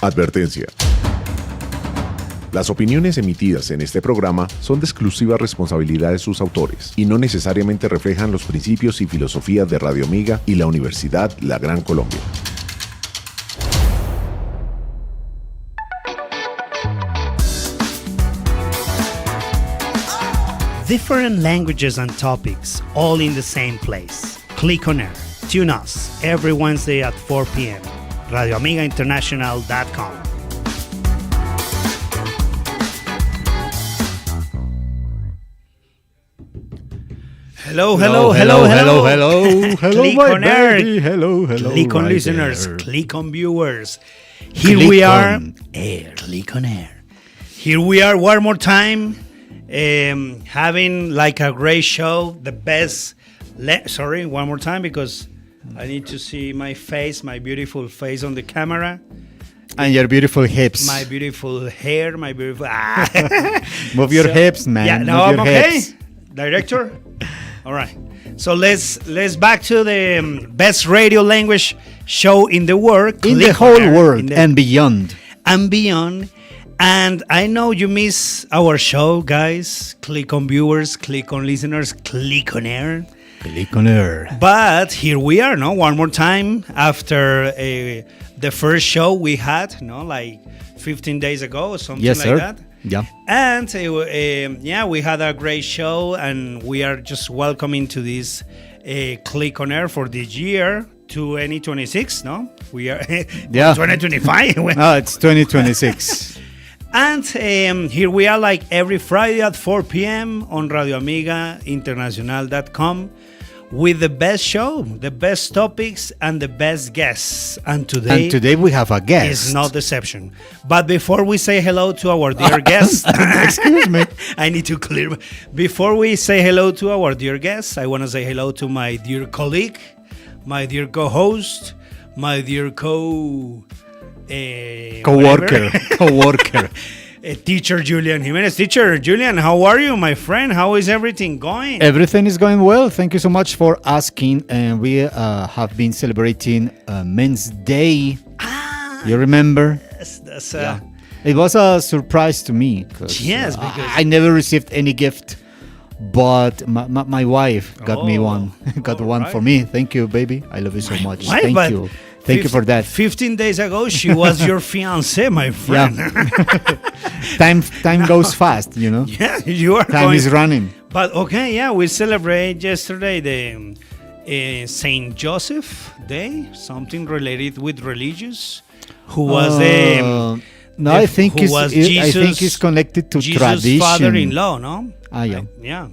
Advertencia. Las opiniones emitidas en este programa son de exclusiva responsabilidad de sus autores y no necesariamente reflejan los principios y filosofías de Radio Amiga y la Universidad La Gran Colombia. Different languages and topics, all in the same place. Clic on Air. Tune us every Wednesday at 4 p.m. RadioAmigaInternational.com. Hello, Clic on Air. Hello, Clic on listeners. Clic on viewers. Here we are. Clic on Air. Here we are one more time. Having like a great show, the best. Sorry, one more time because I need to see my face, my beautiful face on the camera. And your beautiful hips. My beautiful hair, my beautiful. Move your hips, man. Yeah, no, I'm okay. Director. All right. So let's back to the best radio language show in the world, in the whole world and beyond. And beyond. And I know you miss our show, guys. Clic on viewers, clic on listeners, clic on air. Clic on air. But here we are, no? One more time after the first show we had, no? Like 15 days ago or something like that. Yeah. And we had a great show, and we are just welcoming to this Clic on Air for this year, 2026, no? We are 2025. No, it's 2026. And here we are like every Friday at 4 p.m. on RadioAmigaInternational.com with the best show, the best topics, and the best guests. And today we have a guest. It's no deception. But before we say hello to our dear guest, excuse me, I need to clear. Before we say hello to our dear guest, I want to say hello to my dear colleague, my dear co-host, my dear coworker. Teacher Julian Jimenez. Teacher Julian, how are you, my friend? How is everything going? Everything is going well. Thank you so much for asking. And we have been celebrating Men's Day. You remember? Yes, it was a surprise to me. Yes, because I never received any gift. But my wife got me one. Got one right. For me. Thank you, baby. I love you so much. Why? Thank you. Thank you for that. 15 days ago, she was your fiancée, my friend. Yeah. Time goes fast, you know. Yeah, you are. Time is running. But okay, yeah, we celebrate yesterday the Saint Joseph Day, something related with religious. Who was I think it's connected to Jesus' tradition. father-in-law, no? Yeah. Yeah.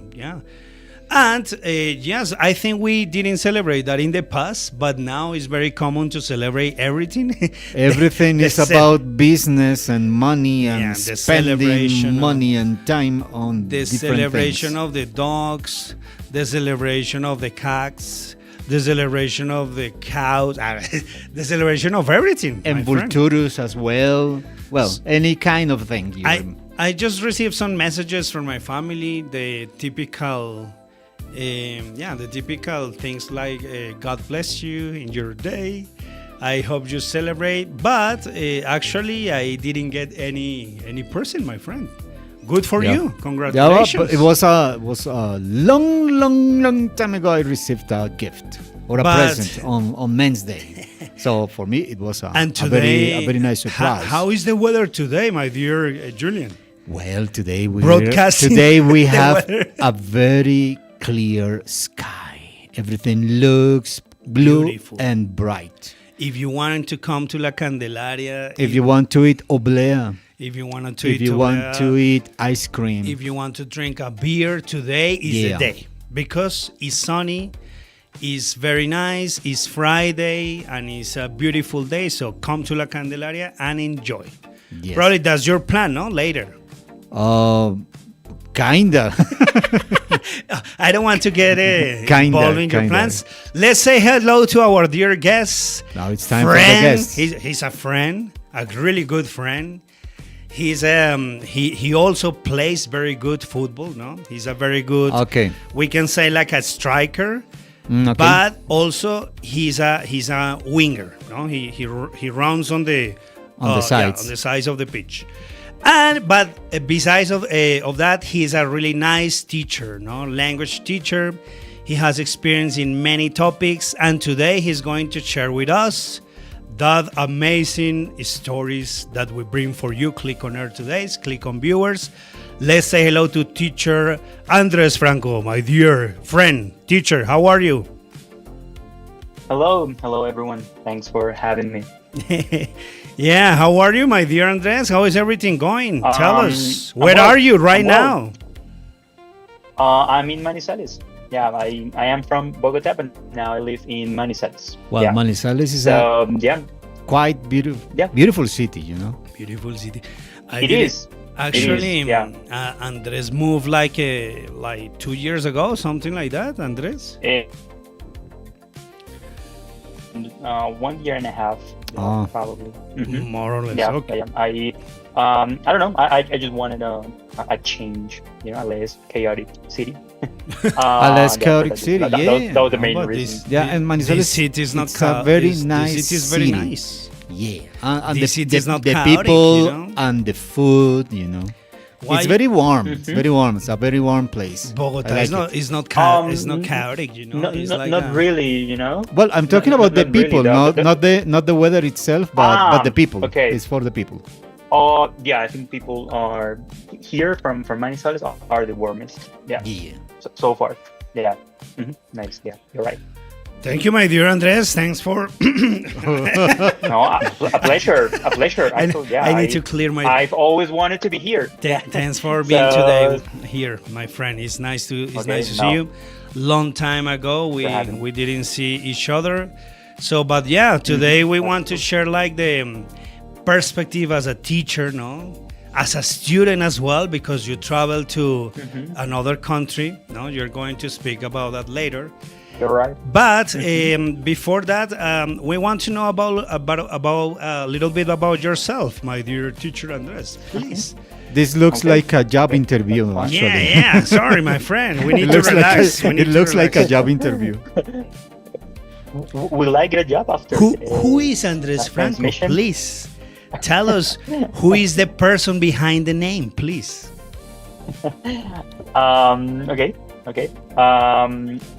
And yes, I think we didn't celebrate that in the past, but now it's very common to celebrate everything. Everything is about business and money and spending money and time on the celebration things. Of the dogs, the celebration of the cats, the celebration of the cows, the celebration of everything. And vultures as well. Well, any kind of thing. I just received some messages from my family, the typical things like God bless you in your day. I hope you celebrate. But actually, I didn't get any present, my friend. Good for you. Congratulations. Yeah, but it was a long time ago I received a gift or a present on Men's Day. So for me, it was a very nice surprise. How is the weather today, my dear Julian? Well, today we have a very clear sky. Everything looks blue beautiful and bright. If you want to come to La Candelaria, if you want to eat oblea, if you want to eat ice cream, if you want to drink a beer, today is the day because it's sunny. It's very nice. It's Friday and it's a beautiful day. So come to La Candelaria and enjoy. Yes. Probably that's your plan, no? Later. Kinda. I don't want to get involved in your plans. Let's say hello to our dear guest. Now it's time for the guest. He's a friend, a really good friend. He's he also plays very good football. No, he's a very good. Okay. We can say like a striker. Okay. But also he's a winger. No, he runs on the on the sides. on the sides of the pitch. But besides of that, he's a really nice teacher, no, language teacher. He has experience in many topics, and today he's going to share with us that amazing stories that we bring for you, Clic on Air today's Clic on viewers. Let's say hello to teacher Andres Franco, my dear friend. Teacher, how are you? Hello everyone. Thanks for having me. Yeah, how are you, my dear Andres? How is everything going? Tell us. Where well. are you right I'm now? I'm in Manizales. Yeah, I am from Bogota, but now I live in Manizales. Well, yeah. Manizales is yeah, quite beautiful, Yeah. beautiful city, you know. Beautiful city. it is. Actually, It is, yeah. Andres moved like 2 years ago, something like that, Andres? 1 year and a half, Oh. probably. Mhm. More or less. Yeah, Okay. yeah. I don't know. I just wanted a change, a less chaotic city. A less Yeah, chaotic that- city, that- yeah. That was the main But reason. Yeah, and Manizales, this city is not it's a very nice This city is very city. nice. Yeah, and This city is not the chaotic, people you know? and the food, you know. Why- It's very warm. It's very warm. It's a very warm place. Bogota I like is not it. it's not it's not chaotic, you know. No, It's not, like not a- really. Well, I'm talking Not- about the not really, people, not the weather itself, but the people. okay. It's for the people. Yeah, I think people are here from Manizales are the warmest. Yeah, Yeah. so far. Yeah. Nice. Yeah, you're right. Thank you, my dear Andres. Thanks for. No, a pleasure. A pleasure. Actually, yeah, I need to clear my. I've always wanted to be here. Thanks for being So- today here, my friend. It's nice to see no. you. Long time ago, we having me. we didn't see each other. So, but yeah, today we want to share like the perspective as a teacher, no, as a student as well, because you travel to another country. No, you're going to speak about that later. You're right. But before that, we want to know about a little bit about yourself, my dear teacher Andres. Please. This looks Okay. like a job interview, actually. Yeah. Sorry, my friend. We need It to looks relax. like We need it to looks like a relax. job interview. Will I get a job after? Who is Andres Franco? transmission? Please tell us who is the person behind the name, please. Okay.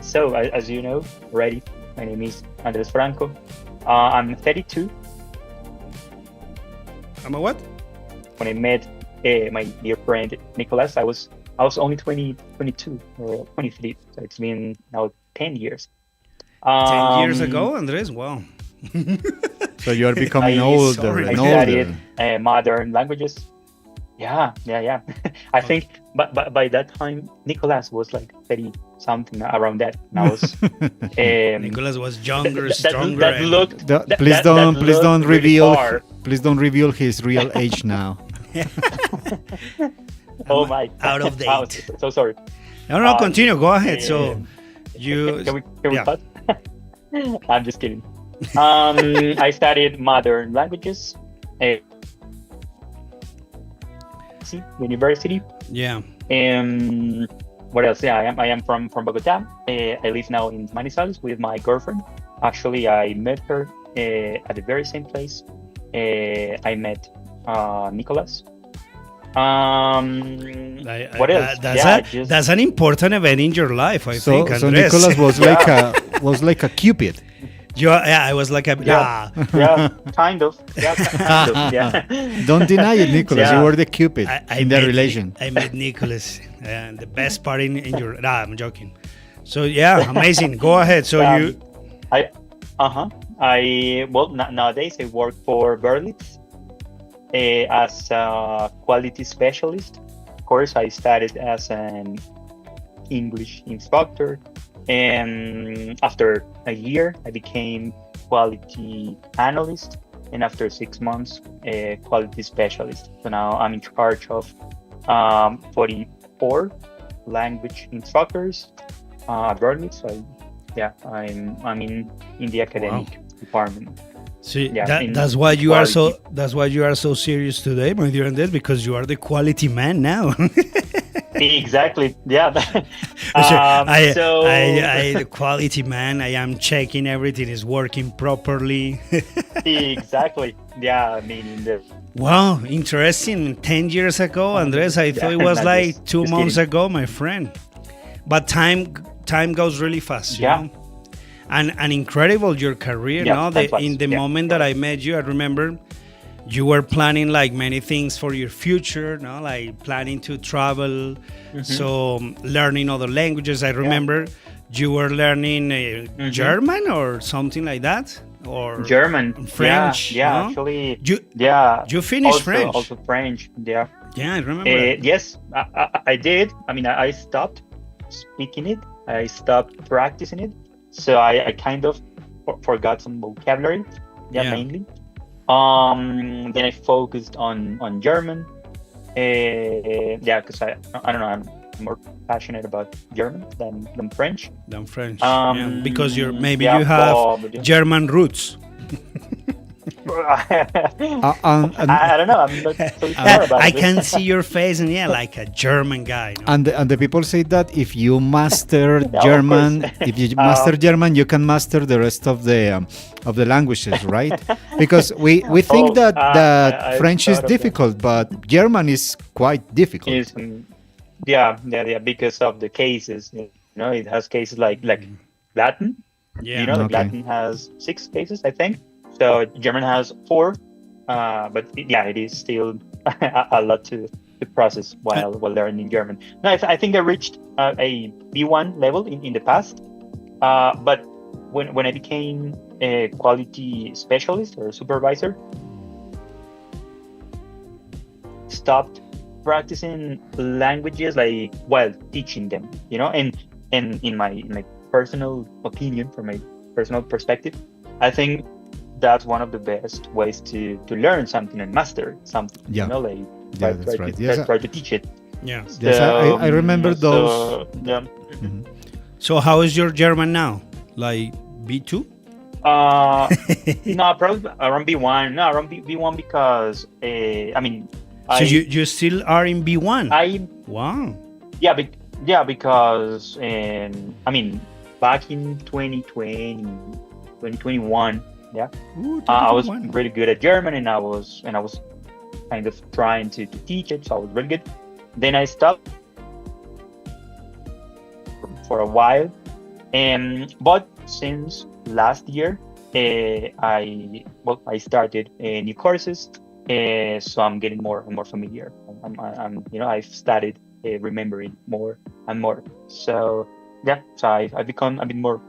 So as you know already, my name is Andres Franco. I'm 32. Am I what? When I met my dear friend Nicolas, I was only 22 or 23. So it's been now 10 years. 10 years ago, Andres? Wow. So you are becoming I- older sorry. I and studied older. modern languages. Yeah. I think, but by that time, Nicolas was like 30 something, around that. And I was. Nicholas was younger, that stronger. that and- looked. Th- that- please that- don't that please don't looked really reveal far. please don't reveal his real age now. Oh my! out of date. Oh, so sorry. No, continue. Go ahead. So, you. Can we yeah. cut? I'm just kidding. I studied modern languages. University. Yeah. What else? Yeah, I am from Bogota. I live now in Manizales with my girlfriend. Actually, I met her at the very same place. I met Nicolas. What else? That's an important event in your life, I think, So Andres. Nicholas was like a cupid. I was like a. Yeah, kind of. Yeah, kind of. Yeah. Don't deny it, Nicholas. Yeah. You were the cupid in the met- relation. I met Nicholas. The best part in your. Nah, I'm joking. So yeah, amazing. Go ahead. So you. Nowadays I work for Berlitz as a quality specialist. Of course, I started as an English instructor, and after a year, I became quality analyst, and after 6 months, a quality specialist. So now I'm in charge of 44 language instructors at Berlitz. So I'm in the academic department. So Yeah, that's why you are so. quality. That's why you are so serious today, my dear Andres, because you are the quality man now. Exactly. Yeah. So So the quality man. I am checking everything is working properly. exactly. Yeah. I mean, in the Wow, interesting. 10 years ago, Andres. I thought it was not like just- 2 just months kidding. ago, my friend. But time goes really fast, you Yeah. know. And incredible your career. Yeah, No, time flies. in the Yeah. moment that I met you, I remember you were planning like many things for your future. No, like planning to travel, so learning other languages. I remember you were learning German or something like that, or German, French, Yeah. no? Actually, You yeah. you finished also, French. Also French. Yeah. Yeah, I remember. Yes, I did. I mean, I stopped speaking it. I stopped practicing it. So I kind of forgot some vocabulary. Yeah. Mainly. Then I focused on German. Because I don't know. I'm more passionate about German than French. Than French, because yeah, you have but- German roots. I don't know. I'm not so sure about I it. can see your face, and like a German guy. No? And the people say that if you master of German, course. if you master German, you can master the rest of the languages, right? Because we think Oh, that I French is thought of that. difficult, but German is quite difficult. Is yeah, because of the cases. You know, it has cases like Latin. Yeah. You know, like Okay. Latin has 6 cases, I think. So German has 4. But it is still a lot to process while learning German. No, I think I reached a B1 level in the past. But when I became a quality specialist or supervisor, stopped practicing languages like while teaching them, you know, and in my personal opinion, from my personal perspective, I think that's one of the best ways to learn something and master something. Yeah. You know, like Yeah, that's right. To, Yes, try to teach it. Yeah. Yes, I remember those. Yeah. So how is your German now? Like B2? No, probably around B1. No, around B1 because I mean, So you still are in B1? Wow. Wow. Because I mean, back in 2020, 2021, Ooh, I was 21. really good at German, and I was kind of trying to teach it, so I was really good. Then I stopped for a while, but since last year, I started new courses, so I'm getting more and more familiar. I've started remembering more and more. So so I've become a bit more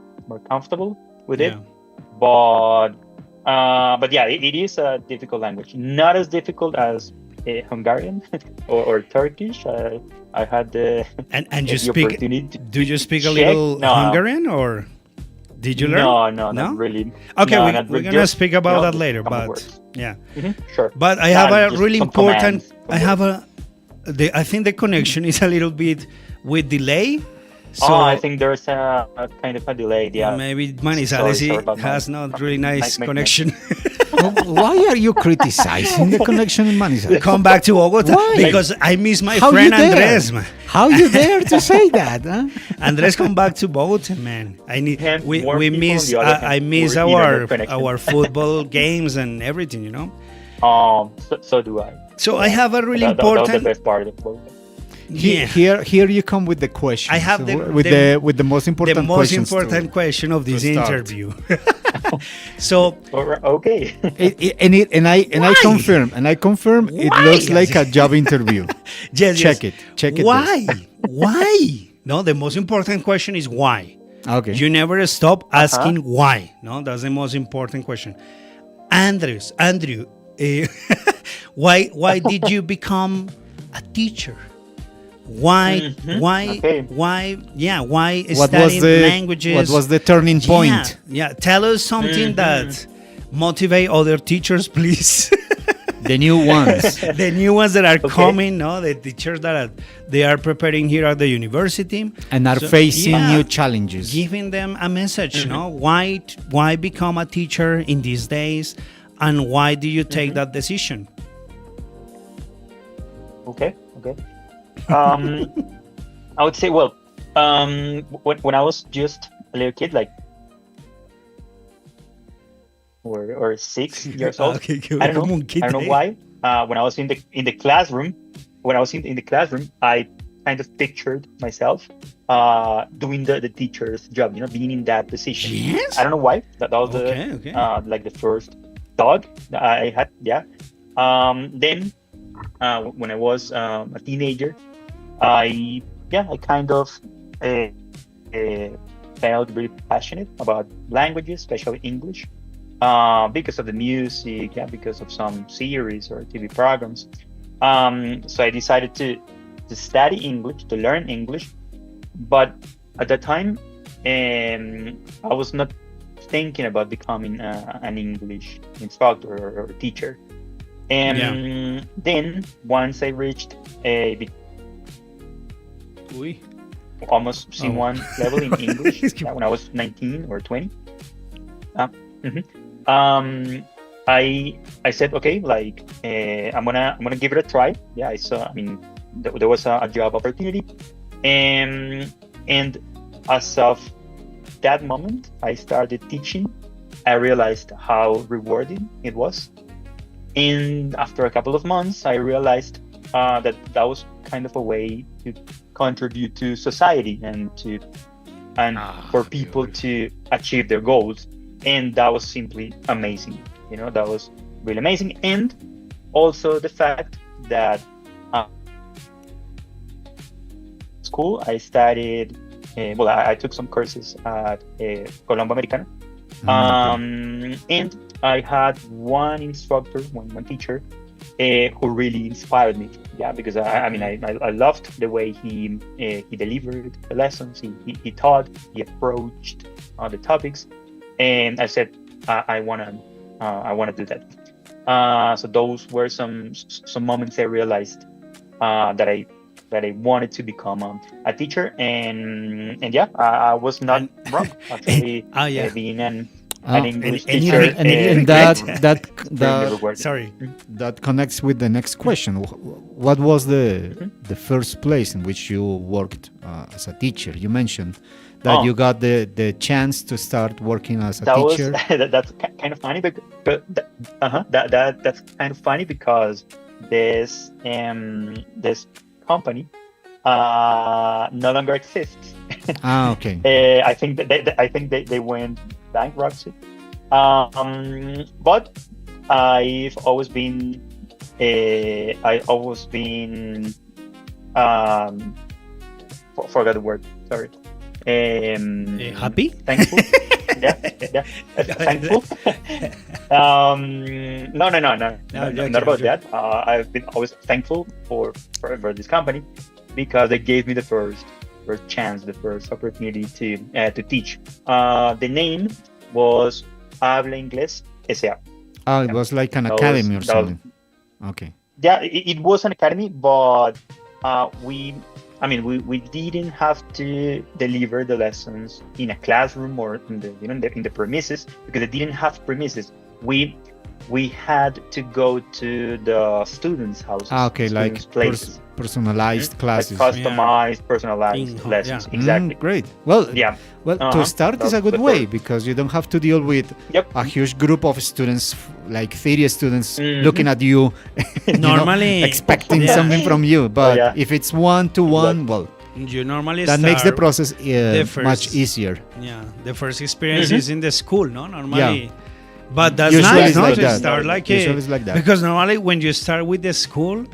comfortable with it. Yeah. But it is a difficult language. Not as difficult as Hungarian or Turkish. I had the And you the speak? opportunity. Do you speak a Czech? little No. Hungarian, or did you learn? No, not really. Okay, No, not we're really. gonna Just, speak about that just later. common But words. yeah, Sure. but I have a Just really some important. commands. I have I think the connection is a little bit with delay. So I think there's a kind of a delay. Yeah. maybe Sorry Manizales about has my- not really nice my- connection. Why are you criticizing the connection in Manizales? Come back to Bogota Why? because I miss my How friend you dare? Andres, man. How you dare to say that? Huh? Andres, come back to Bogota, man. I need. And We more people miss. on the other I hand, miss more our internet connection. our football games and everything. You know. So do I. So I have a really That was the important. best part of both. Yeah. Here you come with the question. I have with the most important The most questions to- important question of this start. interview. So Okay. and I confirm it Why? looks like a job interview. yes, Check yes. it. Check it. Why? Why? No, the most important question is why. Okay. You never stop asking why. No, that's the most important question. Andrew, why did you become a teacher? Why? Okay. Why? Yeah. Why what was studying the languages? What was the turning point? Yeah. Tell us something that motivate other teachers, please. The new ones. The new ones that are coming, no, the teachers that they are preparing here at the university And are So, facing yeah, new challenges. giving them a message, no? Why become a teacher in these days, and why do you take that decision? Okay. Um, I would say, well, when I was just a little kid, like or 6 years old, Okay, I don't know. I don't know why. When I was in the classroom, in the classroom, I kind of pictured myself doing the teacher's job, being in that position. Yes? I don't know why. That was Okay. like the first thought that I had. Yeah. Then when I was a teenager, I kind of uh, felt really passionate about languages, especially English, because of the music, because of some series or TV programs. So I decided to study English, to learn English, but at that time, I was not thinking about becoming an English instructor or teacher. And then once I reached almost C1 level in English, when I was 19 or 20, I said, okay, like I'm gonna give it a try. Yeah, I saw. I mean, there was a job opportunity, and as of that moment, I started teaching. I realized how rewarding it was, and after a couple of months, I realized that was kind of a way to contribute to society and for people to achieve their goals, and that was simply amazing. That was really amazing, and also the fact that school I studied. I took some courses at Colombo Americana, and I had one instructor, one teacher, who really inspired me. Yeah, because I loved the way he delivered the lessons. He taught, he approached the topics, and I said I wanna do that. So those were some moments I realized that I wanted to become a teacher, and I was not wrong actually. Being an English teacher. And Sorry. that connects with the next question. What was the first place in which you worked as a teacher? You mentioned that you got the chance to start working as a teacher. That's kind of funny, that's kind of funny because this company no longer exists. Okay. I think they went bankruptcy. But I've always been forgot the word. Sorry. Happy? Thankful. Thankful. No, not about that. I've been always thankful for this company because they gave me the first chance, the first opportunity to teach. The name was Habla Inglés S.A. It was like an academy or something. Okay. Yeah, it was an academy, but we didn't have to deliver the lessons in a classroom or in the premises because they didn't have premises. We had to go to the students' houses. Like places. Personalized classes. Like customized, personalized lessons. Exactly. Great. Well, to start is a good way because you don't have to deal with a huge group of students, like 30 students looking at you, normally expecting something from you. But if it's one-to-one, you normally that makes the process much easier. Yeah, the first experience is in the school, no? Normally. Yeah. But that's usually nice, no? Like to that. Start like usually it's like that. Because normally when you start with the school,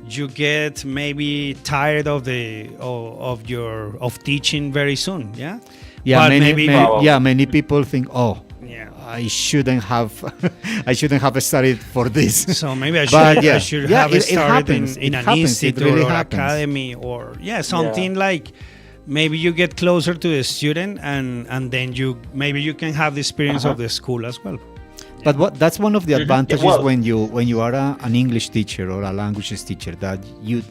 you get maybe tired of teaching very soon. Yeah. Yeah. Many people think, I shouldn't have studied for this. So maybe I should have started in an institute or academy or something like. Maybe you get closer to the student, and then you can have the experience of the school as well. But that's one of the advantages when you are an English teacher or a languages teacher, that you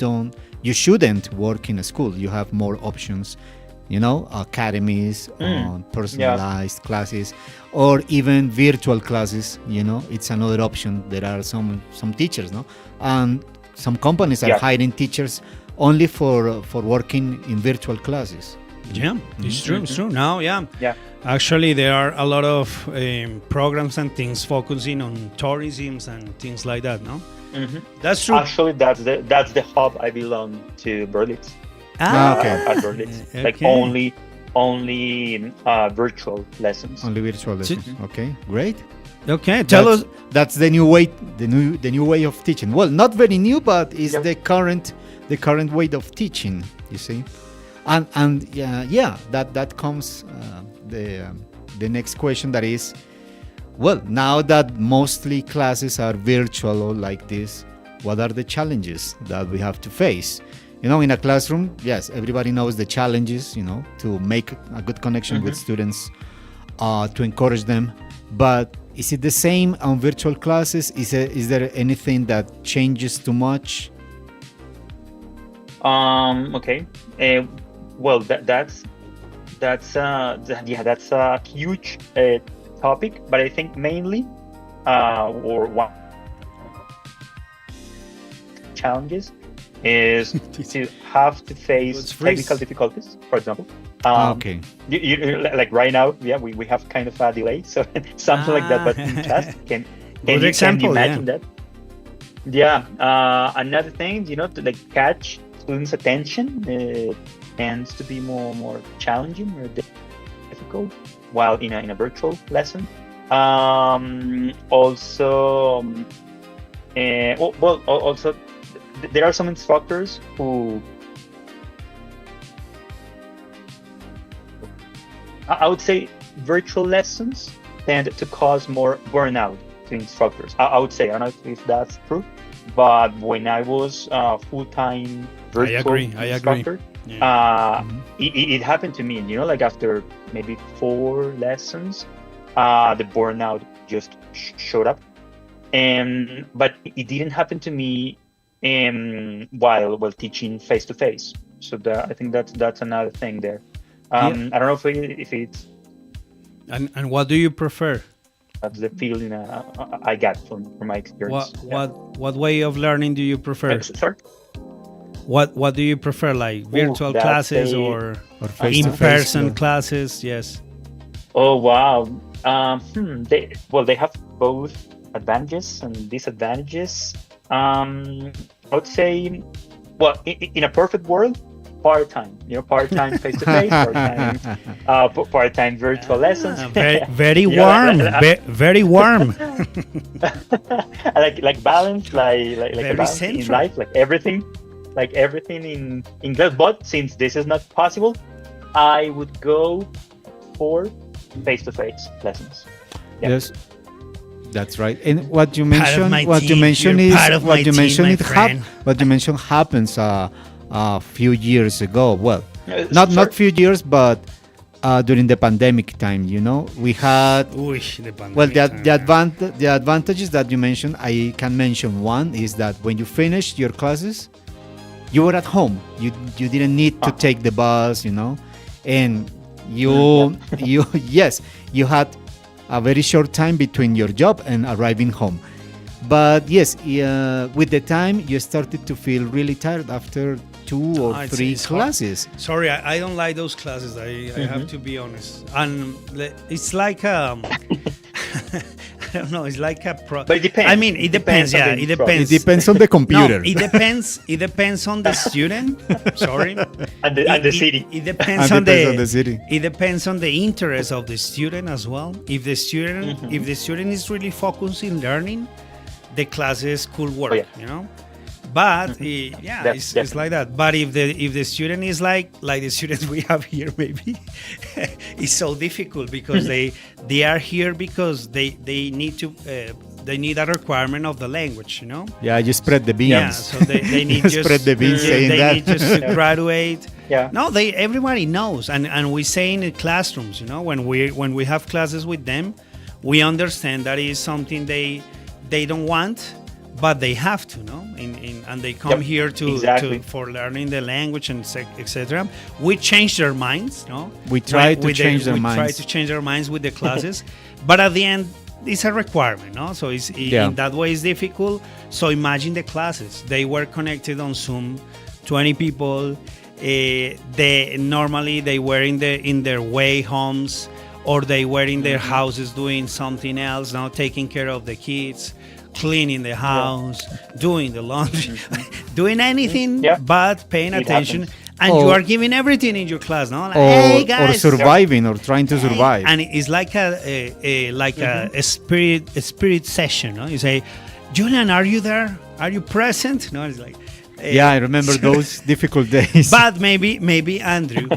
shouldn't work in a school. You have more options, academies, personalized classes, or even virtual classes. It's another option. There are some teachers, and some companies are hiring teachers only for working in virtual classes. Yeah, it's true. It's true. Now, yeah. Yeah. Actually, there are a lot of programs and things focusing on tourism and things like that. No, that's true. Actually, that's the hub I belong to, Berlitz. Okay. At Berlitz, like Okay. only virtual lessons. Only virtual lessons. Okay, great. Okay, tell us. That's the new way. The new way of teaching. Well, not very new, but it's Yep. the current way of teaching. You see, and yeah, that comes the next question, that is, well, now that mostly classes are virtual or like this, what are the challenges that we have to face? You know, in a classroom, yes, everybody knows the challenges, you know, to make a good connection with students, to encourage them. But is it the same on virtual classes? Is there anything that changes too much? Okay. Well, that's a huge topic, but I think mainly or one challenges is to have to face technical difficulties, for example. Okay. Like right now, yeah, we have kind of a delay, so something like that. But in class, can you imagine that? Yeah. Another thing, you know, to like catch students' attention tends to be more challenging or difficult while in a virtual lesson. Also, also there are some instructors who I would say virtual lessons tend to cause more burnout to instructors. I would say, I don't know if that's true, but when I was full-time virtual instructor, it happened to me, you know, like after maybe 4 lessons, the burnout just showed up. But it didn't happen to me while teaching face-to-face. So I think that's another thing there. I don't know if it's... And what do you prefer? That's the feeling I got from my experience. What way of learning do you prefer? Sorry? What do you prefer, like virtual classes or in-person classes? Yes. Oh wow. They have both advantages and disadvantages. I would say, well, in a perfect world, part-time, you know, part-time face-to-face, part-time virtual lessons. Very warm, very warm. like balance, like very a balance in life, like everything in class. But since this is not possible, I would go for face-to-face lessons. Yeah. Yes, that's right. And what you mentioned happens a few years ago. Well, not few years, but during the pandemic time, you know, we had the advantages that you mentioned. I can mention one is that when you finished your classes, you were at home. You didn't need to take the bus, you know, and you had a very short time between your job and arriving home. But yes, with the time you started to feel really tired after 2 or 3 classes. Sorry, I don't like those classes. I have to be honest. And it's like I don't know. It's like a But it depends. I mean, it depends. Yeah, it depends. It depends on the computer. No, it depends. It depends on the student. Sorry. and the city. It depends on the city. It depends on the interest of the student as well. If the student is really focused in learning, the classes could work. You know. But it's like that. But if the student is like the students we have here, maybe it's so difficult because they are here because they need to they need a requirement of the language, you know. Yeah, you spread the beans. Yeah, so they need just spread the beans saying they that. need just to graduate. Yeah. No, everybody knows, and we say in the classrooms, you know, when we have classes with them, we understand that is something they don't want. But they have to, no? And they come here for learning the language and etc. We change their minds, no? We try to change their minds. We try to change their minds with the classes, but at the end, it's a requirement, no? So in that way, it's difficult. So imagine the classes. They were connected on Zoom 20 people. They normally they were in their way homes, or they were in their houses doing something else, now taking care of the kids, cleaning the house, doing the laundry, doing anything but paying attention. And you are giving everything in your class, no? Like, hey guys, or surviving, or trying to survive. And it's like a spirit session, no? You say, Julian, are you there? Are you present? No, it's like. Yeah, I remember those difficult days. But maybe Andrew,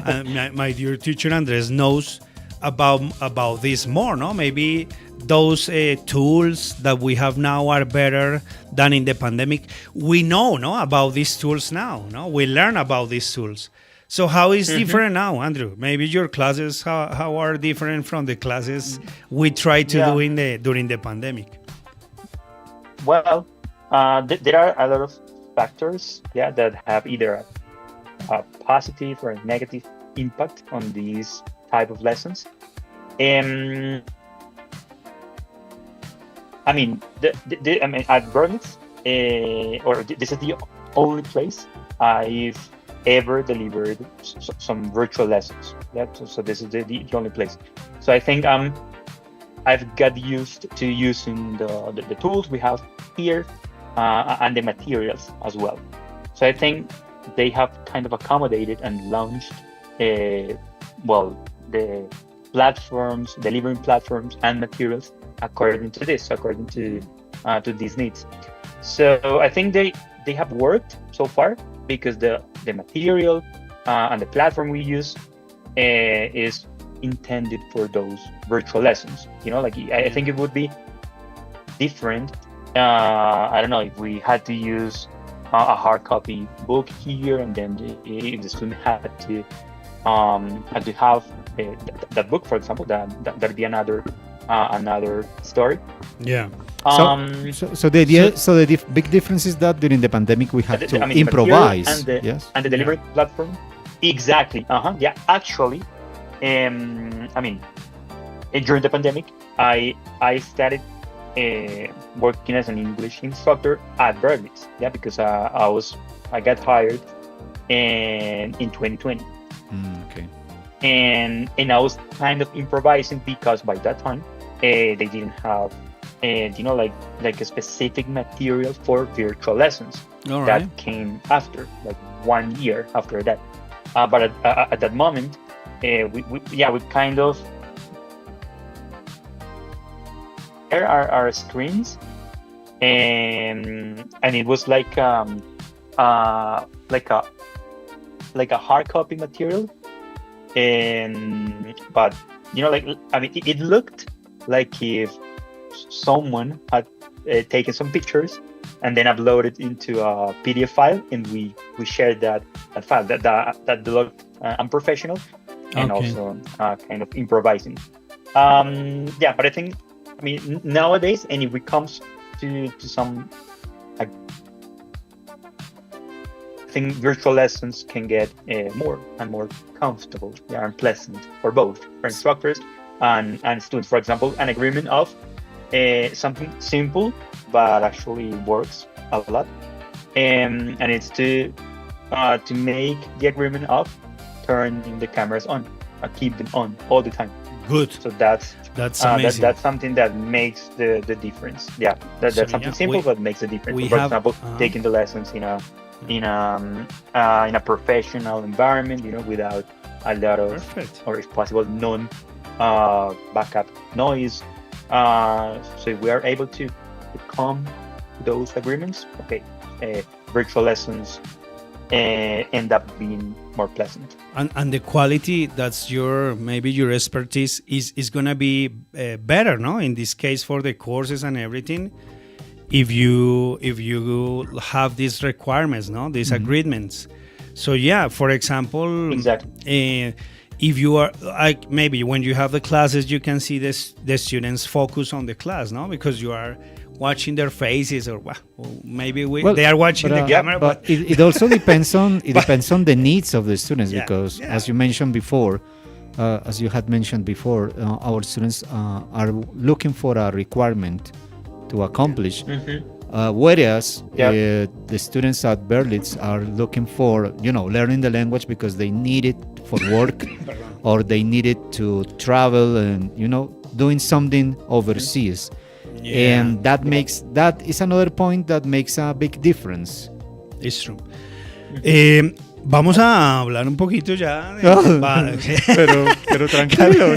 my dear teacher Andres, knows about this more, no? Maybe those tools that we have now are better than in the pandemic. We know, no, about these tools now, no? We learn about these tools. So how is different now, Andrew? Maybe your classes how are different from the classes we tried to do during the pandemic? Well, there are a lot of factors, that have either a positive or a negative impact on these type of lessons. I mean, at Berlitz, this is the only place I've ever delivered some virtual lessons. So this is the only place. So I think I've got used to using the tools we have here and the materials as well. So I think they have kind of accommodated and launched the platforms, delivering platforms and materials according to these needs. So I think they have worked so far, because the material and the platform we use is intended for those virtual lessons. Like I think it would be different. I don't know if we had to use a hard copy book here, and then if the student had to have that book, for example, that'd be another story. Yeah. So the idea, so the big difference is that during the pandemic we had to improvise. And the delivery platform. Exactly. Yeah. Actually, during the pandemic, I started working as an English instructor at Berlitz. Yeah, because I got hired in 2020. Okay. And I was kind of improvising, because by that time they didn't have like a specific material for virtual lessons. All right. That came after, like 1 year after that. But at that moment, we kind of there are our screens, and it was like a hard copy material, but it looked like if someone had taken some pictures and then uploaded into a PDF file, and we shared that file that looked unprofessional and also kind of improvising. But I think nowadays, and if it comes to some, I think virtual lessons can get more and more comfortable and pleasant for both, for instructors and students. For example, an agreement of something simple but actually works a lot, and it's to make the agreement of turning the cameras on, keep them on all the time. Good. So that's amazing. That's something that makes the difference. Yeah, that's something simple but makes a difference. For example, taking the lessons in a professional environment, without a lot of, or if possible, non backup noise. So if we are able to come to those agreements, virtual lessons end up being more pleasant. And the quality, that's maybe your expertise, is gonna be better, no? In this case, for the courses and everything, if you have these requirements, no, these agreements. So yeah, for example, exactly. If you are like, maybe when you have the classes, you can see the students focus on the class, no, because you are watching their faces, or maybe they are watching the camera. But it also depends on the needs of the students, because as you mentioned before, our students are looking for a requirement to accomplish. Whereas the students at Berlitz are looking for, learning the language because they need it for work or they need it to travel and, doing something overseas. Yeah. And that is another point that makes a big difference. It's true. Vamos a hablar un poquito ya. Pero tranquilo.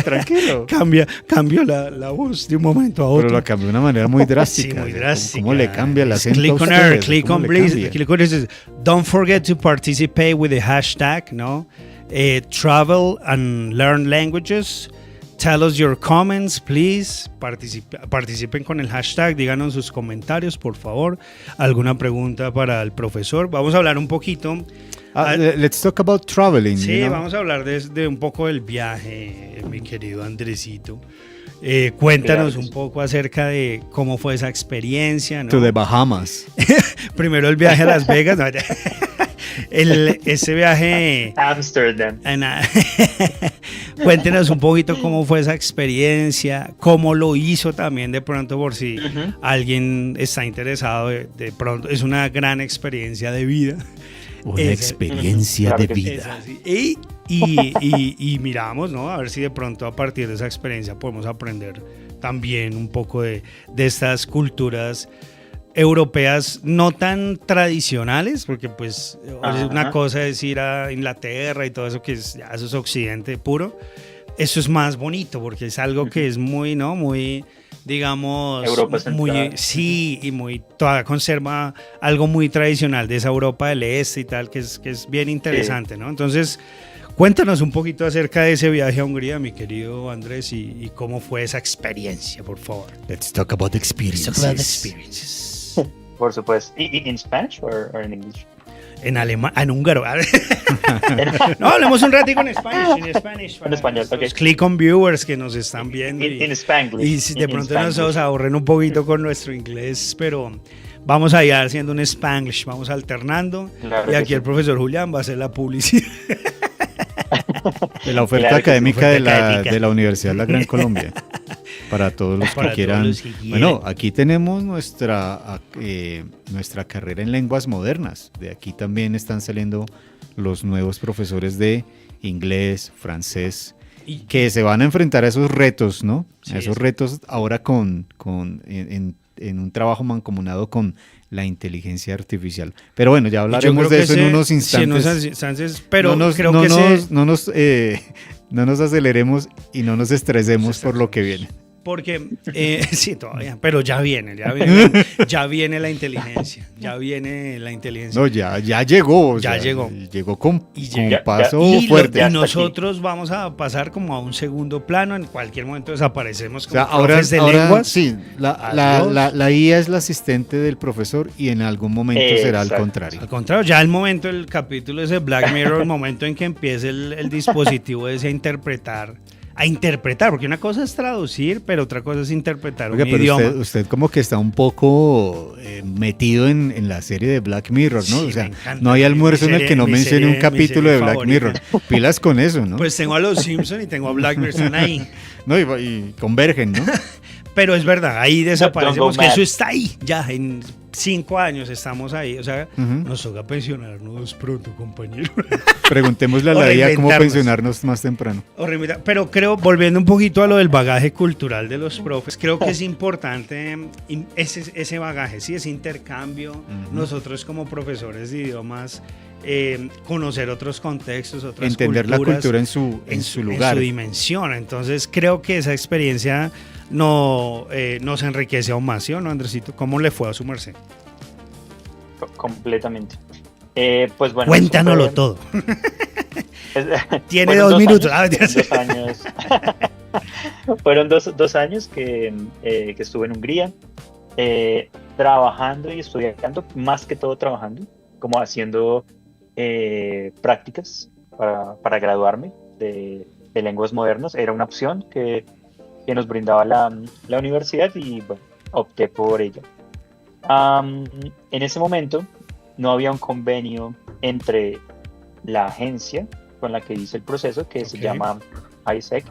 Cambio la voz de un momento a otro. Pero lo cambió de una manera muy drástica. Sí, muy drástica. ¿Cómo le cambia el acento Click a on ustedes? Air, click on please. Click on it. Don't forget to participate with the hashtag, no? Travel and learn languages. Tell us your comments, please. Participen con el hashtag, díganos sus comentarios, por favor. ¿Alguna pregunta para el profesor? Vamos a hablar un poquito. Let's talk about traveling. Sí, vamos a hablar de un poco del viaje, mi querido Andresito. Cuéntanos un poco acerca de cómo fue esa experiencia, ¿no? To the Bahamas. Primero el viaje a Las Vegas. No, ese viaje... Amsterdam. Cuéntenos un poquito cómo fue esa experiencia, cómo lo hizo también de pronto por si alguien está interesado de pronto. Es una gran experiencia de vida. Una experiencia de vida. Y miramos, ¿no? A ver si de pronto a partir de esa experiencia podemos aprender también un poco de estas culturas europeas no tan tradicionales, porque pues una cosa es ir a Inglaterra y todo eso, que eso es occidente puro. Eso es más bonito porque es algo que es muy, ¿no? Muy, digamos, Europa muy, sí, y todavía conserva algo muy tradicional de esa Europa del Este y tal, que es bien interesante, ¿no? Entonces, cuéntanos un poquito acerca de ese viaje a Hungría, mi querido Andrés, y cómo fue esa experiencia, por favor. Let's talk about experiences. Por supuesto. ¿En Spanish o en English? En alemán, en húngaro. No, hablemos un ratito en Spanish. En español, ok. Click on viewers que nos están viendo. En Spanglish. Y si de pronto nos ahorren un poquito con nuestro inglés, pero vamos a ir haciendo un Spanglish, vamos alternando. Claro, y aquí el profesor Julián va a hacer la publicidad. De la oferta académica de la Universidad de la Gran Colombia. Para todos los que quieran. Bueno, aquí tenemos nuestra carrera en lenguas modernas. De aquí también están saliendo los nuevos profesores de inglés, francés, que se van a enfrentar a esos retos, ¿no? Sí, a esos retos ahora en un trabajo mancomunado con la inteligencia artificial. Pero bueno, ya hablaremos de eso en unos instantes. Pero no nos aceleremos y no nos estresemos por lo que viene. Porque, sí, todavía, pero ya viene la inteligencia, No, ya llegó. Llegó con paso fuerte. Y nosotros vamos a pasar como a un segundo plano, en cualquier momento desaparecemos como profes de lenguas. Sí, la IA es la asistente del profesor y en algún momento será al contrario. Al contrario, ya el capítulo ese Black Mirror, el momento en que empiece el dispositivo ese a interpretar, porque una cosa es traducir, pero otra cosa es interpretar un idioma. Usted como que está un poco metido en la serie de Black Mirror, ¿no? Sí, o sea, no hay almuerzo en el que no mencione un capítulo de Black favorita. Mirror. Pilas con eso, ¿no? Pues tengo a los Simpsons y tengo a Black Mirror, están ahí. No, y convergen, ¿no? Pero es verdad, ahí desaparecemos, que eso está ahí, ya en 5 años estamos ahí, o sea, nos toca pensionarnos pronto, compañero. Preguntémosle a la IA cómo pensionarnos más temprano. Pero creo, volviendo un poquito a lo del bagaje cultural de los profes, creo que es importante ese bagaje, sí, ese intercambio, nosotros como profesores de idiomas, conocer otros contextos, otras entender culturas, la cultura en su lugar, en su dimensión. Entonces creo que esa experiencia nos enriquece aún más, ¿sí o no, Andresito? ¿Cómo le fue a su merced? Completamente. Pues bueno, cuéntanoslo todo. Tiene 2 minutos. 2 años. Fueron dos años que estuve en Hungría, trabajando y estudiando, más que todo trabajando, como haciendo prácticas para graduarme de lenguas modernas. Era una opción que nos brindaba la universidad y bueno, opté por ella. En ese momento no había un convenio entre la agencia con la que hice el proceso, que se llama ISEC.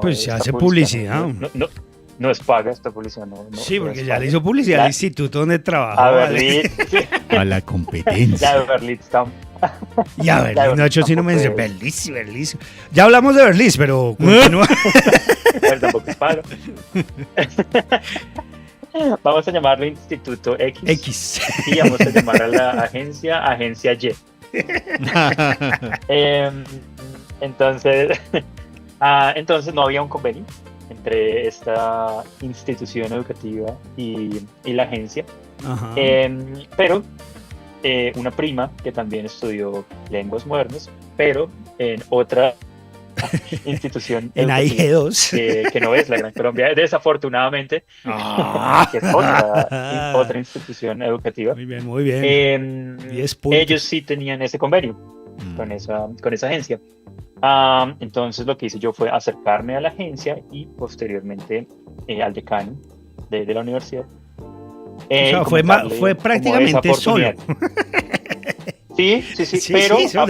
Pues se hace publicidad. no es paga esta publicidad, no. Sí, no porque es ya paga. le hizo publicidad al instituto donde A trabaja. Berlitz, sí, A la competencia. la de Berlitz Y a Berlitz, no, si no me dice tampoco Berlitz. Ya hablamos de Berlitz, pero continúa. tampoco es paga. Vamos a llamarlo Instituto X. X. Y vamos a llamar a la Agencia Y. Entonces, entonces no había un convenio entre esta institución educativa y la agencia. Ajá. Pero una prima que también estudió lenguas modernas, pero en otra institución En educativa, AIG2. que no es la Gran Colombia, desafortunadamente, que es otra institución educativa. Muy bien, muy bien. 10 puntos. Ellos sí tenían ese convenio con esa agencia. Entonces lo que hice yo fue acercarme a la agencia y posteriormente al decano de la universidad. O sea, fue prácticamente solo. Sí,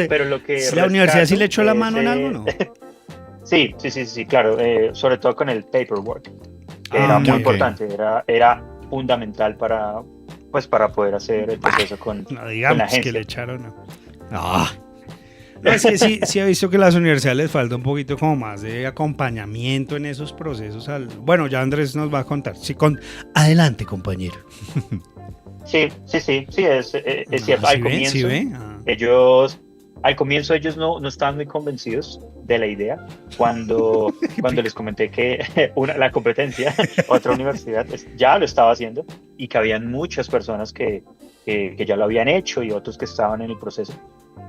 pero lo que la universidad sí le echó la mano en algo, ¿no? Sí, claro, sobre todo con el paperwork, que era muy importante, era fundamental para poder hacer el proceso con No digamos la agencia. que le echaron. No, es que sí he visto que a las universidades les falta un poquito como más de acompañamiento en esos procesos. Bueno, ya Andrés nos va a contar. Sí, adelante, compañero. Sí, es cierto. ¿Sí ve? Al comienzo ellos no estaban muy convencidos de la idea. Cuando les comenté que la competencia, otra universidad, ya lo estaba haciendo y que habían muchas personas que ya lo habían hecho y otros que estaban en el proceso.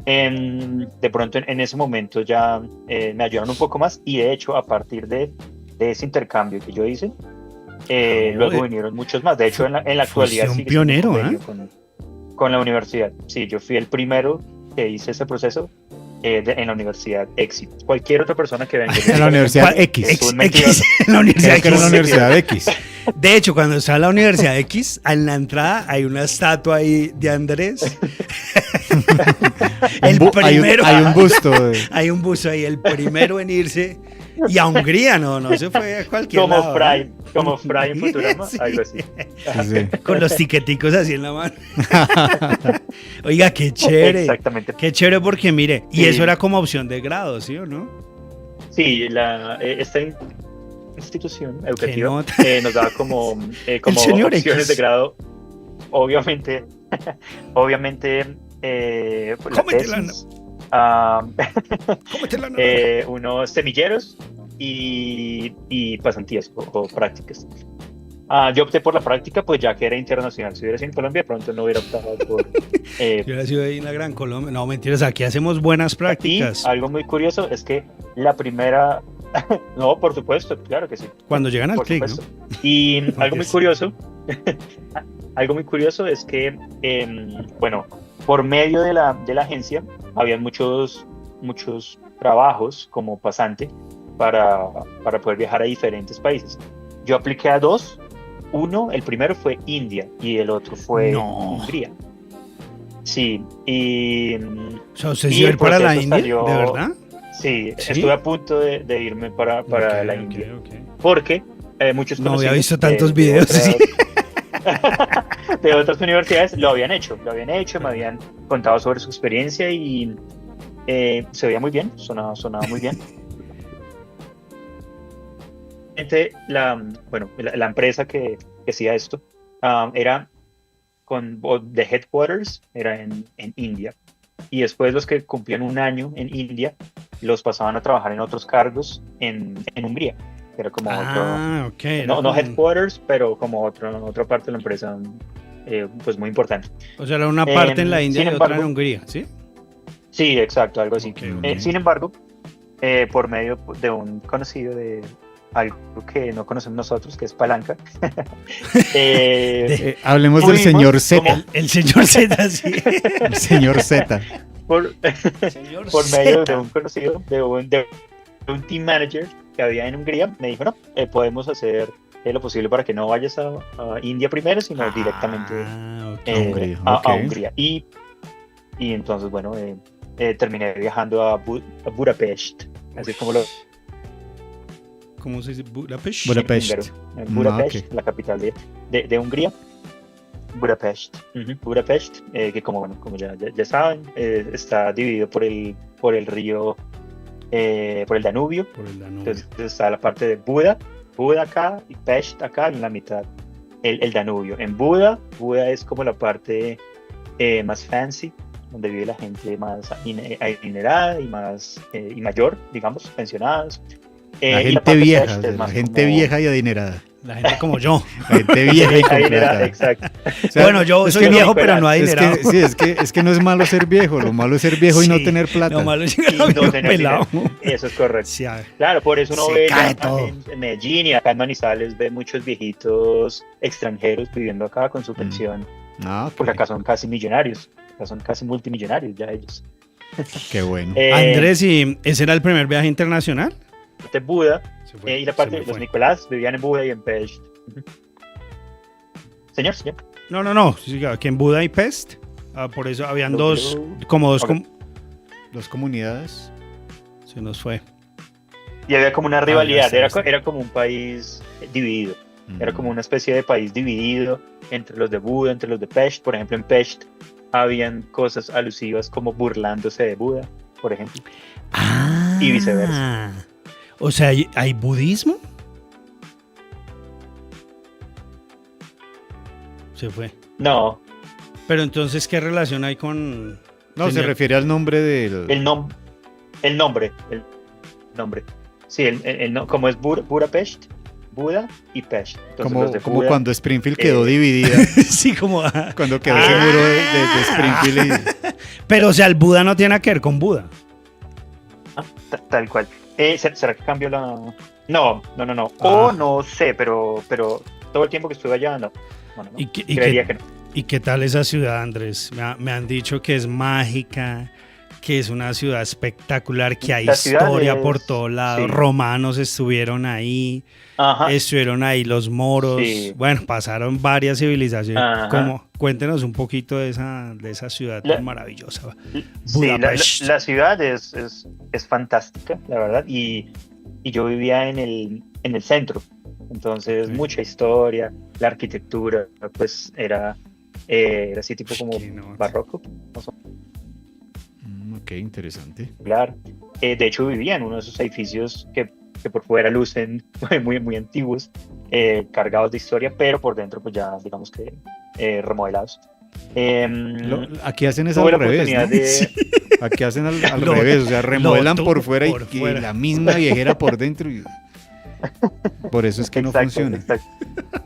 De pronto en ese momento ya me ayudaron un poco más y de hecho a partir de ese intercambio que yo hice, luego vinieron muchos más. De hecho en la actualidad un pionero, con la universidad. Sí, yo fui el primero que hice ese proceso en la Universidad X. Cualquier otra persona que venga en la Universidad X. En la Universidad Creo que era la Universidad X. De hecho, cuando está en la Universidad X, en la entrada hay una estatua ahí de Andrés. El primero. Hay un busto. Hay un busto ahí, el primero en irse. Y a Hungría no se fue a cualquier lado. Como Fry en Futurama, Sí. algo así. Sí. Con los tiqueticos así en la mano. Oiga, qué chévere. Exactamente. Qué chévere porque mire, y Sí. eso era como opción de grado, ¿sí o no? Sí, esta institución educativa nota. nos daba como señor opciones X. de grado, obviamente la Cómete la tesis, Cómete la nota. unos semilleros y pasantías o prácticas. Yo opté por la práctica, pues ya que era internacional. Si hubiera sido en Colombia, de pronto no hubiera optado por... Yo hubiera sido ahí en la Gran Colombia. No, mentiras, aquí hacemos buenas prácticas. Y algo muy curioso es que la primera... No, por supuesto, claro que sí. Cuando llegan al Por Clic, ¿no? supuesto. Y algo muy curioso es que, bueno, por medio de la agencia, había muchos trabajos como pasante para poder viajar a diferentes países. Yo apliqué a 2. El primero fue India y el otro fue Hungría. Sí, y... O sea, ¿usted se iba a ir para la India? ¿De verdad? Sí, estuve a punto de irme para la India. Okay. Porque muchos no había conocidos visto tantos videos. De otras universidades lo habían hecho, me habían contado sobre su experiencia y se veía muy bien, sonaba muy bien. La empresa que hacía esto era de headquarters, era en India. Y después los que cumplían un año en India los pasaban a trabajar en otros cargos en Hungría. Era como no headquarters, pero como otra parte de la empresa, pues muy importante. O sea, era una parte en la India y otra en Hungría, ¿sí? Sí, exacto, algo así. Okay. Sin embargo, por medio de un conocido de algo que no conocemos nosotros, que es palanca. Hablemos del señor Z. El señor Z, sí. El señor Z. Por medio de un conocido, de un team manager que había en Hungría, me dijo, no, podemos hacer lo posible para que no vayas a India primero, sino directamente a Hungría. Y entonces, bueno, terminé viajando a Budapest, así como lo... ¿cómo se dice? Budapest. Budapest. En Budapest, Ok. la capital de Hungría. Budapest. Budapest, que como ya saben, está dividido por el río, por el Danubio. Por el Danubio. Entonces está la parte de Buda acá y Pest acá, en la mitad el Danubio. En Buda es como la parte más fancy, donde vive la gente más adinerada y más y mayor, digamos, pensionados. La Y gente parte vieja, Pest es la más gente como- vieja y adinerada. La gente como yo. La gente vieja y adinerada, completa. exacto. O sea, Bueno, yo es soy que viejo, pero pero no Es adinerado. que, sí, es que no es malo ser viejo, lo malo es ser viejo y no Sí, tener plata. Lo malo es Y llegar a no viejo tener pelado. dinero. Eso es correcto. Sí, a ver. Claro, por eso uno Se ve cae ya todo. en Medellín y acá en Manizales ve muchos viejitos extranjeros viviendo acá con su pensión, Ah, ok. porque acá son casi millonarios, acá son casi multimillonarios ya ellos. Qué bueno. Andrés, ¿y ese era el primer viaje internacional? De Buda Se fue, y la se parte me de los fue. Nicolás vivían en Buda y en Pest. Señor. No. Sí, aquí en Budapest. Por eso habían dos, como dos. Ok. Dos comunidades. Se nos fue. Y había como una ya rivalidad, está. era como un país dividido. Mm. Era como una especie de país dividido entre los de Buda, entre los de Pest. Por ejemplo, en Pest habían cosas alusivas como burlándose de Buda, por ejemplo. Ah. Y viceversa. O sea, ¿hay budismo? Se fue. No, Pero entonces, ¿qué relación hay con...? No, se Tenía- refiere al nombre del... el nombre. Sí, como es Budapest, Buda y Pest. Entonces, como, los de como Buda, cuando Springfield quedó eh, dividida. Sí, como... Cuando quedó ese muro de Springfield. Pero, o sea, el Buda no tiene nada que ver con Buda. tal cual. ¿Será que cambió la...? No. Ah. No sé, pero todo el tiempo que estuve allá, no. ¿Y qué, Creería que no. ¿Y qué tal esa ciudad, Andrés? Me han dicho que es mágica, que es una ciudad espectacular, que hay La ciudad historia es- por todos lados. sí. Romanos estuvieron ahí, Ajá. estuvieron ahí los moros. Sí. Bueno, pasaron varias civilizaciones. Ajá. Cuéntenos un poquito de esa ciudad La- tan maravillosa. Sí, Budapest. la ciudad es fantástica, la verdad, y yo vivía en el centro, entonces Ok. mucha historia, la arquitectura, pues era así tipo como Qué nota. barroco, más o Ok, interesante. menos. De hecho vivía en uno de esos edificios que por fuera lucen muy, muy antiguos, cargados de historia, pero por dentro pues ya digamos que remodelados. Aquí hacen eso Tuve al la revés, oportunidad ¿no? de... Aquí hacen al Lo- revés, o sea, remodelan lo por tuvo fuera por y fuera. la misma viejera por dentro. Por eso es que no Exacto, funciona. exacto.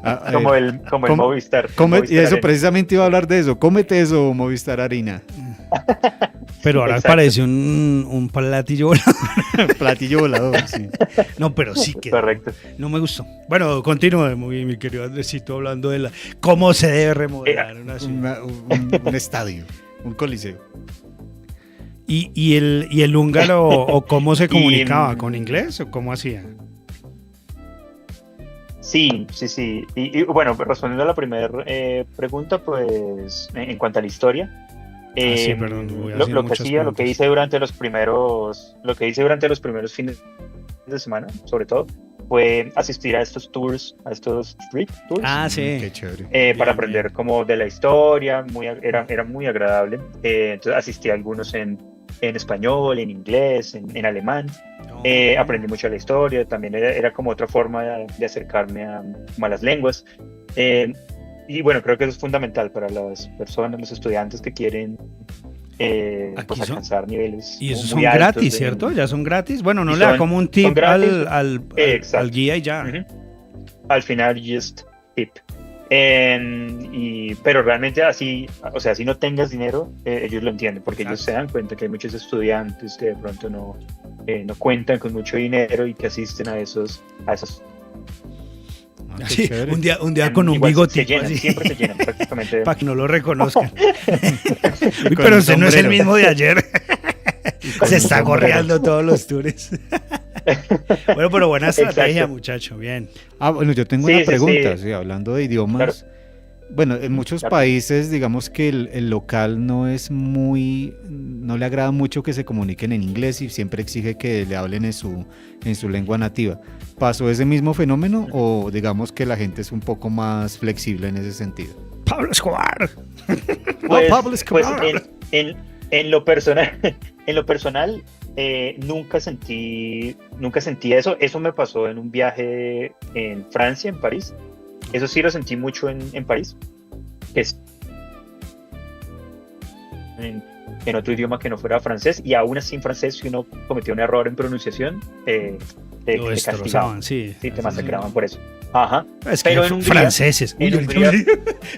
Ah, Como el ¿cómo- Movistar. y Movistar eso Arena. precisamente iba a hablar de eso. Cómete eso, Movistar Harina. Pero ahora Exacto. parece un platillo volador. Platillo volador, sí. No, pero sí que Correcto. no me gustó. Bueno, continúe, mi querido Andresito, hablando de cómo se debe remodelar una ciudad. Un estadio, un coliseo. ¿Y el húngaro o cómo se comunicaba? ¿Con inglés o cómo hacía? Sí. Y bueno, respondiendo a la primera pregunta, pues en cuanto a la historia, sí, perdón, voy lo haciendo que muchas hacía, lo que preguntas. hice durante los primeros fines de semana, sobre todo, fue asistir a estos tours, a estos street tours, Ah, sí. Qué chévere. para bien, aprender bien. como de la historia, era muy agradable. Entonces asistí a algunos en español, en inglés, en alemán. Aprendí mucho de la historia, también era como otra forma de acercarme como a las lenguas. Y bueno, creo que eso es fundamental para las personas, los estudiantes que quieren Aquí pues son- alcanzar niveles Y esos muy son altos gratis, de- ¿cierto? Ya son gratis. Bueno, no Y le da son- como un son tip gratis. al Exacto. guía y ya. Ujú. Al final, just tip. Pero realmente así, o sea, si no tengas dinero, ellos lo entienden, porque ellos se dan cuenta que hay muchos estudiantes que de pronto no cuentan con mucho dinero y que asisten a esos. Ah, qué Sí, chévere. un día con un Igual bigotito se llenan, así, siempre se llenan prácticamente. para que no lo reconozcan. Uy, con pero un usted no es el sombrero. mismo de ayer. con Se un está sombrero. gorreando todos los tours. Bueno, pero buena estrategia, Exacto. muchacho. Bien. Ah, bueno, yo tengo Sí, una sí, pregunta, sí. sí, hablando de idiomas. Bueno, en muchos países, digamos que el local no le agrada mucho que se comuniquen en inglés y siempre exige que le hablen en su lengua nativa. ¿Pasó ese mismo fenómeno o digamos que la gente es un poco más flexible en ese sentido? Pablo Escobar. Pablo Escobar. Pues en lo personal, nunca sentí eso. Eso me pasó en un viaje en Francia, en París. Eso sí lo sentí mucho en París, que es en otro idioma que no fuera francés, y aún así en francés, si uno cometía un error en pronunciación, te castigaban, sí, te masacraban por eso. Ajá. Es que pero en Hungría, franceses. Uy,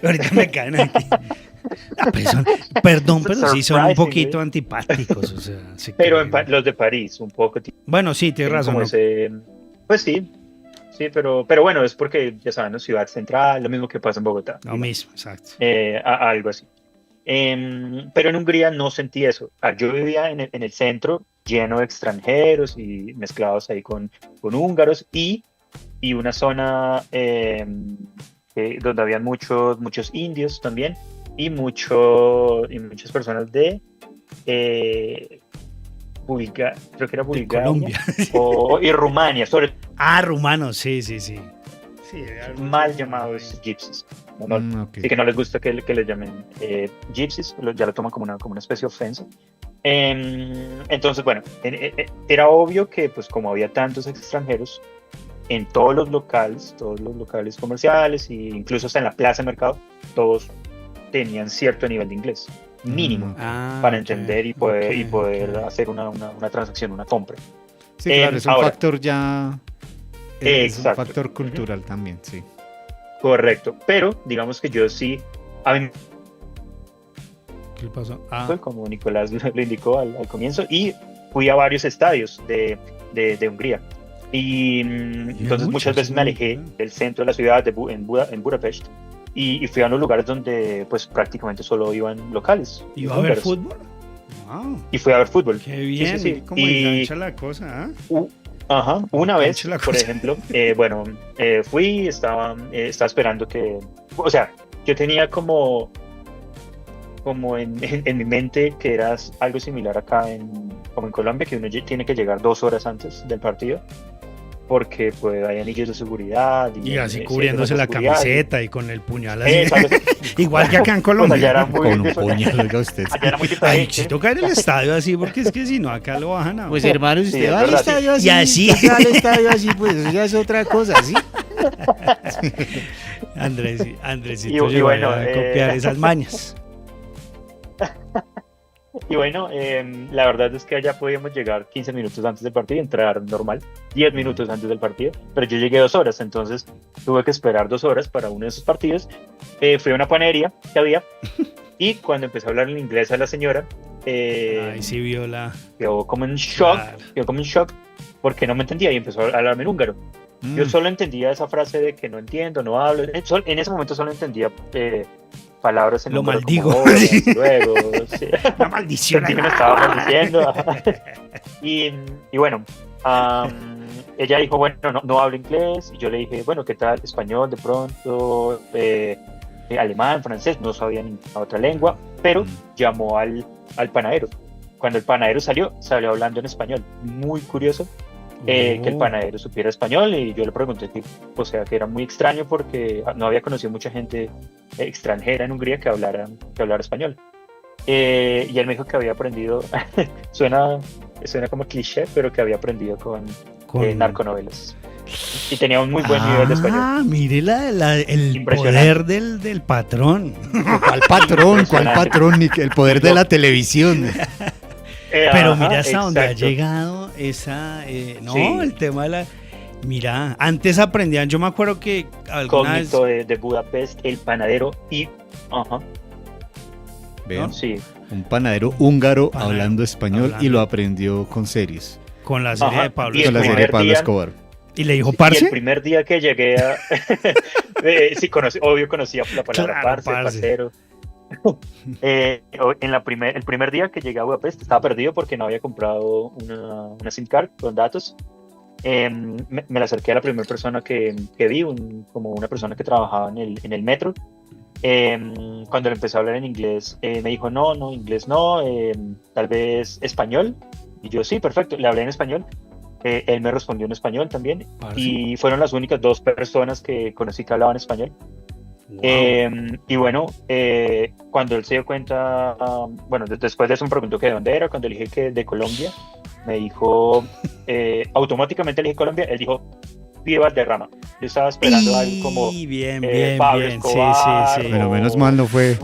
ahorita me caen aquí. Perdón, pero sí son un poquito antipáticos. O sea, sí, pero los de París, un poco. Bueno, sí, tienes razón. ¿No? Pues sí. Sí, pero bueno, es porque, ya saben, ¿no? Ciudad central, lo mismo que pasa en Bogotá. Lo mismo, exacto. Algo así. Pero en Hungría no sentí eso. Yo vivía en el centro, lleno de extranjeros y mezclados ahí con húngaros, y una zona donde habían muchos indios también, y muchas personas de creo que era Bulgaria, Colombia. y Rumania, rumanos, sí. mal llamados gypsies. Okay. Sí, que no les gusta que les llamen gypsies, ya lo toman como una especie de ofensa. Entonces, bueno, era obvio que pues como había tantos extranjeros en todos los locales comerciales, e incluso hasta en la plaza de mercado, todos tenían cierto nivel de inglés mínimo para entender y poder hacer una transacción, una compra. Sí, claro, es un factor ya... Es un Exacto. factor cultural también, sí. Correcto, pero digamos que yo sí, a mí, ¿Qué pasó? como Nicolás lo indicó al comienzo, y fui a varios estadios de Hungría. Y entonces muchas veces me alejé del centro de la ciudad en Budapest, y fui a unos lugares donde pues prácticamente solo iban locales. ¿Iba a ver fútbol? Wow. Y fui a ver fútbol. Qué bien, sí. cómo engancha la cosa, Una vez, por ejemplo, fui, estaba esperando o sea, yo tenía como en mi mente que era algo similar acá como en Colombia, que uno tiene que llegar 2 horas antes del partido, porque pues hay anillos de seguridad. Y así cubriéndose la camiseta y con el puñal así. Igual que acá en Pues Colombia. Con un puñal, oiga usted. Ay, si toca en el estadio así, porque es que si no, acá lo bajan a... Pues hermano, si usted va al estadio así, y así. va al estadio así, pues eso ya es otra cosa, ¿sí? Andresito y bueno, a copiar esas mañas. Y bueno, la verdad es que allá podíamos llegar 15 minutos antes del partido y entrar normal, 10 minutos antes del partido, pero yo llegué 2 horas, entonces tuve que esperar 2 horas para uno de esos partidos. Fui a una panadería que había, y cuando empecé a hablar en inglés a la señora, sí vio quedó como en shock, porque no me entendía y empezó a hablarme en húngaro. Yo solo entendía esa frase de que no entiendo, no hablo. En ese momento solo entendía palabras en lo húngaro, maldigo. como hola, luego, sí. La maldición. Sentí que me estaba maldiciendo. Y bueno, ella dijo, bueno, no hablo inglés. Y yo le dije, bueno, ¿qué tal? Español, de pronto, alemán, francés, no sabía ninguna otra lengua, pero llamó al panadero. Cuando el panadero salió hablando en español. Muy curioso. Que el panadero supiera español, y yo le pregunté, o sea, que era muy extraño porque no había conocido mucha gente extranjera en Hungría que hablara español. Y él me dijo que había aprendido, suena como cliché, pero que había aprendido con narconovelas. Y tenía un muy buen nivel de español. Mire el poder del patrón. ¿Cuál patrón? El poder de la televisión. Pero mira hasta dónde ha llegado esa... el tema de la... Mira, antes aprendían, yo me acuerdo que alguna vez... de Budapest, el panadero y... ¿Vean? ¿No? Sí. Un panadero húngaro hablando español y lo aprendió con series. Con la serie de Pablo Escobar. Con la serie de Pablo Escobar. ¿Y le dijo parce? Y el primer día que llegué a... sí, obvio conocía la palabra parce, parcero. El primer día que llegué a Budapest estaba perdido porque no había comprado una SIM card con datos. Me la acerqué a la primera persona que vi, como una persona que trabajaba en el metro, Cuando le empecé a hablar en inglés, me dijo, no, inglés no, tal vez español. Y yo, sí, perfecto, le hablé en español. Él me respondió en español también. Y fueron las únicas 2 personas que conocí que hablaban español. Wow. Y bueno, cuando él se dio cuenta, bueno, después de eso me preguntó que de dónde era. Cuando le dije que de Colombia, me dijo, automáticamente le dije Colombia, él dijo, Pío Valderrama. Yo estaba esperando algo como bien, Pablo bien, Escobar, sí. Pero menos mal no fue.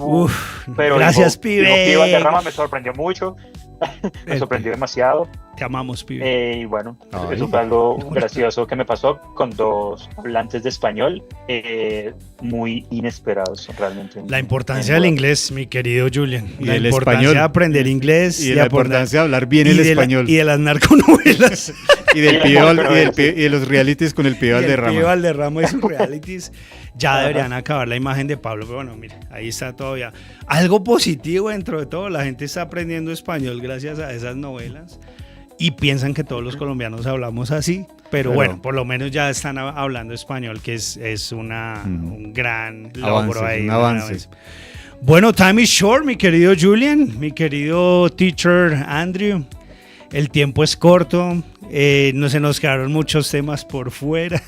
pero Gracias, dijo pibe. Pío Valderrama, me sorprendió mucho. Me sorprendió demasiado. Te amamos, pibe. Y bueno, Ay. eso fue algo gracioso que me pasó con 2 hablantes de español muy inesperados realmente. La importancia del inglés, mi querido Julian. Y La del importancia español. de aprender inglés. Y de la importancia de hablar bien el español. Y de las narconovelas. Y del y de los realities con el Pío El Pío Valderrama. Valderrama y sus realities. Ya deberían acabar la imagen de Pablo, pero bueno, mire, ahí está todavía. Algo positivo dentro de todo, la gente está aprendiendo español gracias a esas novelas y piensan que todos los colombianos hablamos así, pero bueno, por lo menos ya están hablando español, que es un gran logro ahí. Un avance. Bueno, time is short, mi querido Julian, mi querido teacher Andrew. El tiempo es corto, no se nos quedaron muchos temas por fuera.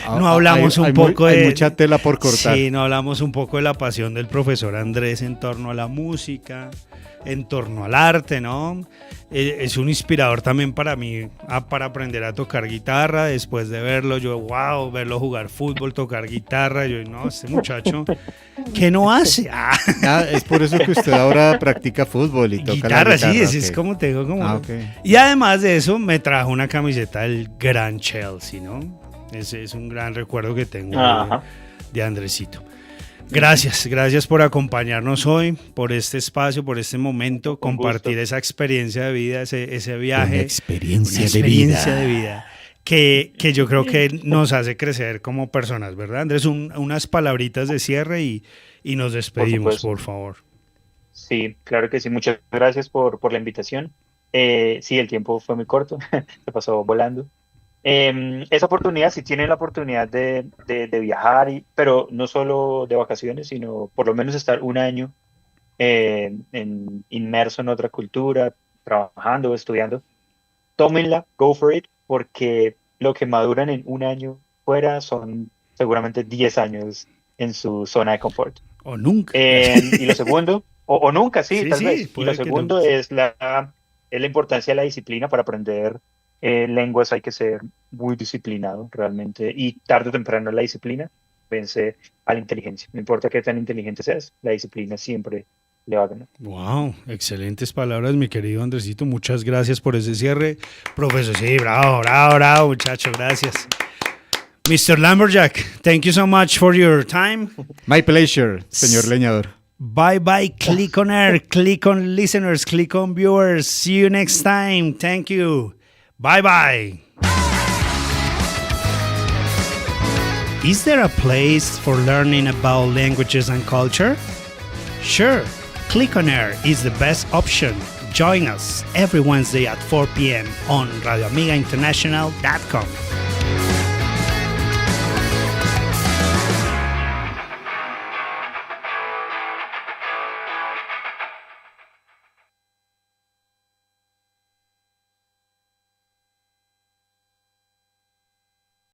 No hablamos un poco de... Hay mucha tela por cortar. Sí, no hablamos un poco de la pasión del profesor Andrés en torno a la música, en torno al arte, ¿no? Es un inspirador también para mí para aprender a tocar guitarra. Después de verlo, verlo jugar fútbol, tocar guitarra. Yo, no, este muchacho, ¿qué no hace? Es por eso que usted ahora practica fútbol y toca guitarra, la guitarra. sí, es como te digo. Okay. Y además de eso, me trajo una camiseta del Gran Chelsea, ¿no? Ese es un gran recuerdo que tengo de Andresito. Gracias por acompañarnos hoy, por este espacio, por este momento, compartir esa experiencia de vida, ese viaje. Una experiencia de vida que yo creo que nos hace crecer como personas, ¿verdad, Andrés? Unas palabritas de cierre y nos despedimos, por favor. Sí, claro que sí. Muchas gracias por la invitación. Sí, el tiempo fue muy corto, se pasó volando. Esa oportunidad, si tienen la oportunidad de viajar, pero no solo de vacaciones, sino por lo menos estar un año inmerso en otra cultura, trabajando, estudiando, tómenla, go for it, porque lo que maduran en un año fuera son seguramente 10 años en su zona de confort. O nunca. Y lo segundo, o nunca, sí, tal vez. Y lo segundo no. es la importancia de la disciplina para aprender. Lenguas hay que ser muy disciplinado realmente, y tarde o temprano la disciplina vence a la inteligencia. No importa qué tan inteligente seas, la disciplina siempre le va a ganar. Wow, excelentes palabras, mi querido Andresito. Muchas gracias por ese cierre. Profesor, sí, bravo, muchacho, gracias. Mr. Lumberjack, thank you so much for your time. My pleasure, señor leñador. Bye, Clic on Air, click on listeners, click on viewers. See you next time. Thank you. Bye. Is there a place for learning about languages and culture? Sure, Clic on Air is the best option. Join us every Wednesday at 4 p.m. on radioamigainternational.com.